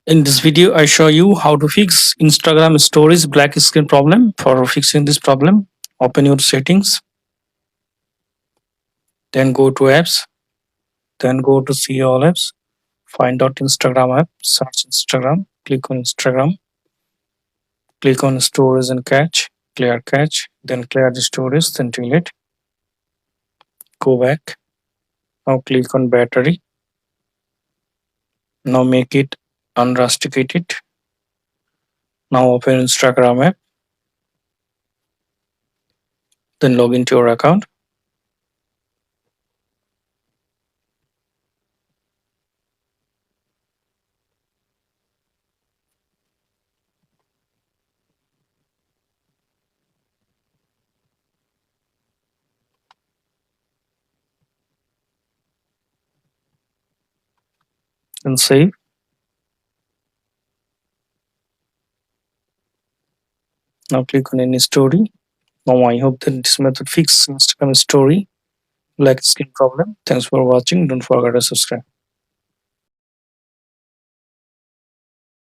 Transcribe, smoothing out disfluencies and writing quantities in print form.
In this video, I show you how to fix Instagram stories black screen problem. For fixing this problem, open your settings, then go to apps, then go to see all apps, find out Instagram app, search Instagram, click on Instagram, click on storage and cache, then clear the storage, then delete, go back. Now click on battery. Now make it unrestricted. Now open Instagram app, then log into your account. And save. Now click on any story. Now I hope that this method fixes Instagram story black screen problem. Thanks for watching. Don't forget to subscribe.